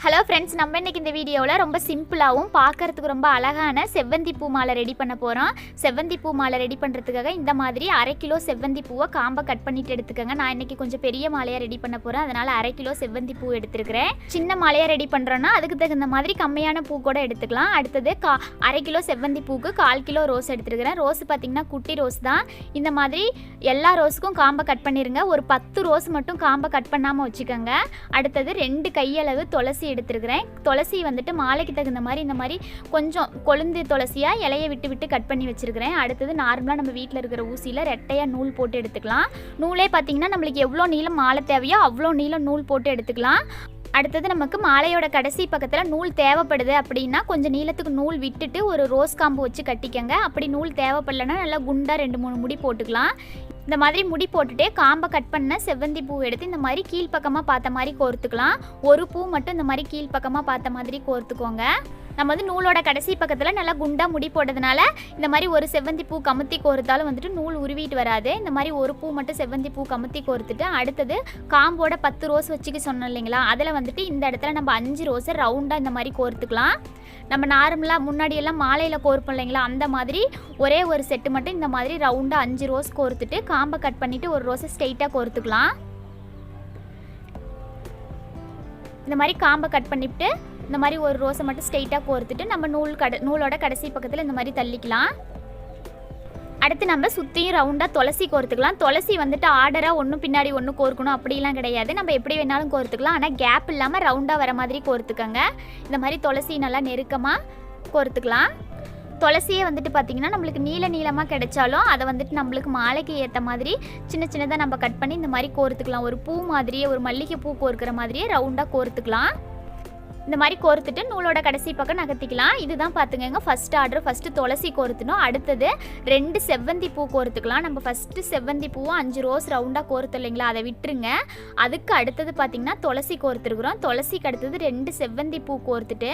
Hello friends, நம்ம இன்றைக்கி இந்த வீடியோவில் ரொம்ப சிம்பிளாகவும் பார்க்குறதுக்கு ரொம்ப அழகான செவ்வந்தி பூ மாலை ரெடி பண்ண போகிறோம். செவ்வந்தி பூ மாலை ரெடி பண்ணுறதுக்காக இந்த மாதிரி 1/2 கிலோ செவ்வந்தி பூவை காம்பை கட் பண்ணிவிட்டு எடுத்துக்கோங்க. நான் இன்றைக்கி கொஞ்சம் பெரிய மாலையாக ரெடி பண்ண போகிறேன், அதனால் 1/2 கிலோ செவ்வந்தி பூ எடுத்துருக்கிறேன். சின்ன மாலையாக ரெடி பண்ணுறோன்னா அதுக்கு தகுந்த மாதிரி கம்மியான பூ கூட எடுத்துக்கலாம். அடுத்தது 1/2 கிலோ செவ்வந்தி பூவுக்கு 1/4 கிலோ ரோஸ் எடுத்துருக்கிறேன். ரோஸ் பார்த்திங்கன்னா குட்டி ரோஸ் தான். இந்த மாதிரி எல்லா ரோஸுக்கும் காம்பை கட் பண்ணிடுங்க. ஒரு 10 ரோஸ் மட்டும் காம்பை கட் பண்ணாமல் வச்சுக்கோங்க. அடுத்தது 2 கையளவு துளசி எடுத்துருக்கிறேன். துளசி வந்துட்டு மாலைக்கு தகுந்த மாதிரி இந்த மாதிரி கொஞ்சம் கொழுந்து துளசியாக இலையை விட்டு கட் பண்ணி வச்சுருக்கிறேன். அடுத்தது நார்மலாக நம்ம வீட்டில் இருக்கிற ஊசியில் ரெட்டையாக நூல் போட்டு எடுத்துக்கலாம். நூலே பார்த்திங்கன்னா நம்மளுக்கு எவ்வளோ நீளம் மாலை தேவையோ அவ்வளோ நீளம் நூல் போட்டு எடுத்துக்கலாம். அடுத்தது நமக்கு மாலையோட கடைசி பக்கத்தில் நூல் தேவைப்படுது அப்படின்னா கொஞ்சம் நீளத்துக்கு நூல் விட்டுட்டு ஒரு ரோஸ் காம்பு வச்சு கட்டிக்கங்க. அப்படி நூல் தேவைப்படலைன்னா நல்லா குண்டாக 2-3 முடி போட்டுக்கலாம். இந்த மாதிரி முடி போட்டுட்டே காம்பை கட் பண்ண செவ்வந்தி பூ எடுத்து இந்த மாதிரி கீழ்ப்பக்கமாக பார்த்த மாதிரி கோர்த்துக்கலாம். ஒரு பூ மட்டும் இந்த மாதிரி கீழ்ப்பக்கமாக பார்த்த மாதிரி கோர்த்துக்கோங்க. நம்ம வந்து நூலோட கடைசி பக்கத்தில் நல்லா குண்டாக முடி போட்டதுனால இந்த மாதிரி ஒரு செவ்வந்தி பூ கமுத்தி கோர்த்தாலும் வந்துட்டு நூல் உருவிட்டு வராது. இந்த மாதிரி ஒரு பூ மட்டும் செவ்வந்தி பூ கமுத்தி கோர்த்துட்டு அடுத்தது காம்போட 10 ரோஸ் வச்சுக்க சொன்னோம் இல்லைங்களா, அதில் வந்துட்டு இந்த இடத்துல நம்ம 5 ரோஸை ரவுண்டாக இந்த மாதிரி கோர்த்துக்கலாம். நம்ம நார்மலாக முன்னாடியெல்லாம் மாலையில் கோர்ப்போம் இல்லைங்களா, அந்த மாதிரி ஒரே ஒரு செட்டு மட்டும் இந்த மாதிரி ரவுண்டாக 5 ரோஸ் கோர்த்துட்டு காம்பை கட் பண்ணிவிட்டு ஒரு ரோஸை ஸ்ட்ரெயிட்டாக கோர்த்துக்கலாம். இந்த மாதிரி காம்பை கட் பண்ணிவிட்டு இந்த மாதிரி ஒரு ரோஸை மட்டும் ஸ்ட்ரெயிட்டாக கோர்த்துட்டு நம்ம நூலோட கடைசி பக்கத்தில் இந்த மாதிரி தள்ளிக்கலாம். அடுத்து நம்ம சுற்றியும் ரவுண்டாக துளசி கோர்த்துக்கலாம். துளசி வந்துட்டு ஆர்டராக ஒன்றும் பின்னாடி ஒன்று கோர்க்கணும் அப்படிலாம் கிடையாது. நம்ம எப்படி வேணாலும் கோர்த்துக்கலாம். ஆனால் கேப் இல்லாமல் ரவுண்டாக வர மாதிரி கோர்த்துக்கோங்க. இந்த மாதிரி துளசி நல்லா நெருக்கமாக கோர்த்துக்கலாம். துளசியே வந்துட்டு பார்த்திங்கன்னா நம்மளுக்கு நீளமாக கிடைச்சாலும் அதை வந்துட்டு நம்மளுக்கு மாலைக்கு ஏற்ற மாதிரி சின்னதாக நம்ம கட் பண்ணி இந்த மாதிரி கோர்த்துக்கலாம். ஒரு பூ மாதிரியே, ஒரு மல்லிகை பூ கோர்க்கிற மாதிரியே ரவுண்டாக கோர்த்துக்கலாம். இந்த மாதிரி கோர்த்துட்டு நூலோட கடைசி பக்கம் நகர்த்திக்கலாம். இதுதான் பார்த்துங்க ஃபஸ்ட் ஆர்டர். ஃபஸ்ட்டு துளசி கோர்த்துணும். அடுத்தது 2 செவ்வந்தி பூ கோர்த்துக்கலாம். நம்ம ஃபஸ்ட்டு செவ்வந்தி பூவும் 5 ரோஸ் ரவுண்டாக கோர்த்து இல்லைங்களா, அதை விட்டுருங்க. அதுக்கு அடுத்தது பார்த்திங்கன்னா துளசி கோர்த்துருக்குறோம். துளசிக்கு அடுத்தது 2 செவ்வந்தி பூ கோர்த்துட்டு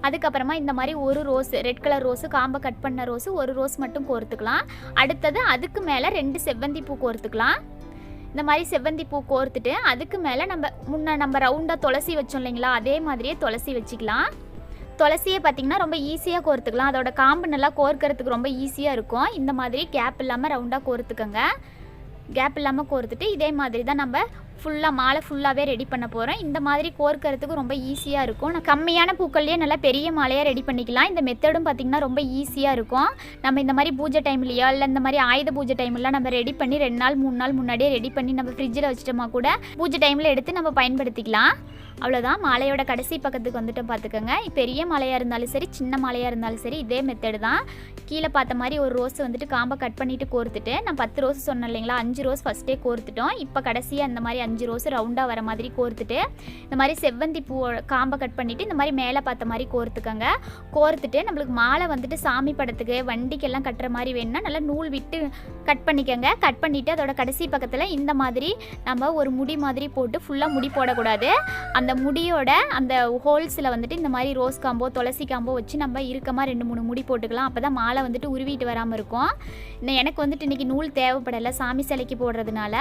அதுக்கப்புறமா இந்த மாதிரி ஒரு ரோஸ், ரெட் கலர் ரோஸு, காம்பை கட் பண்ண ரோஸு ஒரு ரோஸ் மட்டும் கோர்த்துக்கலாம். அடுத்தது அதுக்கு மேலே 2 செவ்வந்தி பூ கோர்த்துக்கலாம். இந்த மாதிரி செவ்வந்தி பூ கோர்த்துட்டு அதுக்கு மேலே நம்ம ரவுண்டாக துளசி வச்சோம் இல்லைங்களா, அதே மாதிரியே துளசி வச்சுக்கலாம். துளசியை பார்த்திங்கன்னா ரொம்ப ஈஸியாக கோர்த்துக்கலாம். அதோட காம்பு நல்லா கோர்க்கறதுக்கு ரொம்ப ஈஸியாக இருக்கும். இந்த மாதிரி கேப் இல்லாமல் ரவுண்டாக கோர்த்துக்கோங்க. கேப் இல்லாமல் கோர்த்துட்டு இதே மாதிரி தான் நம்ம மாலை ஃபுல்லாகவே ரெடி பண்ண போகிறோம். இந்த மாதிரி கோர்க்கறதுக்கு ரொம்ப ஈஸியாக இருக்கும். நான் கம்மியான பூக்கள்லேயே நல்லா பெரிய மாலையாக ரெடி பண்ணிக்கலாம். இந்த மெத்தடும் பார்த்திங்கன்னா ரொம்ப ஈஸியாக இருக்கும். நம்ம இந்த மாதிரி பூஜை டைம்லையோ இல்லை இந்த மாதிரி ஆயுத பூஜை டைம்லாம் நம்ம ரெடி பண்ணி 2 நாள் 3 நாள் முன்னாடியே ரெடி பண்ணி நம்ம ஃப்ரிட்ஜில் வச்சிட்டோமா கூட பூஜை டைமில் எடுத்து நம்ம பயன்படுத்திக்கலாம். அவ்வளோதான். மாலையோட கடைசி பக்கத்துக்கு வந்துட்டோம் பார்த்துக்கோங்க. பெரிய மாலையாக இருந்தாலும் சரி, சின்ன மாலையாக இருந்தாலும் சரி, இதே மெத்தடு தான். கீழே பார்த்த மாதிரி ஒரு ரோஸ் வந்துட்டு காம்பை கட் பண்ணிவிட்டு கோர்த்துட்டு நான் 10 ரோஸ் சொன்னேன் இல்லைங்களா, 5 ரோஸ் ஃபஸ்ட்டே கோர்த்துட்டோம். இப்போ கடைசியாக அந்த மாதிரி 5 ரோஸ் ரவுண்டாக வர மாதிரி கோர்த்துட்டு இந்த மாதிரி செவ்வந்தி பூ காம்பை கட் பண்ணிவிட்டு இந்த மாதிரி மேலே பார்த்த மாதிரி கோர்த்துக்கோங்க. கோர்த்துட்டு நம்மளுக்கு மாலை வந்துட்டு சாமி படத்துக்கு வண்டிக்கெல்லாம் கட்டுற மாதிரி வேணும்னா நல்லா நூல் விட்டு கட் பண்ணிக்கோங்க. கட் பண்ணிவிட்டு அதோட கடைசி பக்கத்தில் இந்த மாதிரி நம்ம ஒரு முடி மாதிரி போட்டு ஃபுல்லாக முடி போடக்கூடாது. அந்த முடியோட அந்த ஹோல்ஸில் வந்துட்டு இந்த மாதிரி ரோஸ் காம்போ துளசி காம்போ வச்சு நம்ம இறுக்கமாக 2-3 முடி போட்டுக்கலாம். அப்போ தான் மாலை வந்துட்டு உருவிட்டு வராமல் இருக்கும். எனக்கு வந்துட்டு இன்றைக்கி நூல் தேவைப்படலை சாமி சிலைக்கு போடுறதுனால,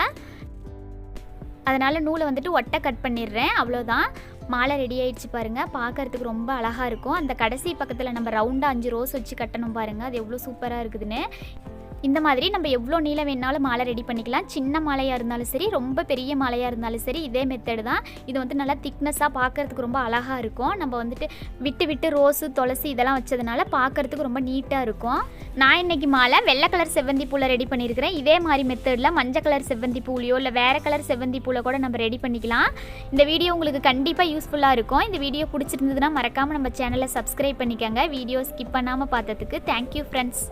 அதனால் நூலை வந்துட்டு ஒட்டை கட் பண்ணிடுறேன். அவ்வளோதான். மாலை ரெடி ஆகிடுச்சு பாருங்கள். பார்க்குறதுக்கு ரொம்ப அழகாக இருக்கும். அந்த கடைசி பக்கத்தில் நம்ம ரவுண்டாக 5 ரோஸ் வச்சு கட்டணும் பாருங்கள். அது எவ்வளோ சூப்பராக இருக்குதுன்னு. இந்த மாதிரி நம்ம எவ்வளோ நீளம் வேணாலும் மாலை ரெடி பண்ணிக்கலாம். சின்ன மாலையாக இருந்தாலும் சரி, ரொம்ப பெரிய மாலையாக இருந்தாலும் சரி, இதே மெத்தடு தான். இது வந்து நல்லா திக்னஸாக பார்க்குறதுக்கு ரொம்ப அழகாக இருக்கும். நம்ம வந்துட்டு விட்டு ரோஸு துளசி இதெல்லாம் வச்சதுனால பார்க்குறதுக்கு ரொம்ப நீட்டாக இருக்கும். நான் இன்றைக்கி மாலை வெள்ளை கலர் செவ்வந்தி பூவில் ரெடி பண்ணியிருக்கிறேன். இதே மாதிரி மெத்தடில் மஞ்சள் கலர் செவ்வந்தி பூலையோ இல்லை வேறு கலர் செவ்வந்தி பூவில் கூட நம்ம ரெடி பண்ணிக்கலாம். இந்த வீடியோ உங்களுக்கு கண்டிப்பாக யூஸ்ஃபுல்லாக இருக்கும். இந்த வீடியோ பிடிச்சிருந்ததுன்னா மறக்காமல் நம்ம சேனலை சப்ஸ்கிரைப் பண்ணிக்கோங்க. வீடியோ ஸ்கிப் பண்ணாமல் பார்த்ததுக்கு தேங்க்யூ ஃப்ரெண்ட்ஸ்.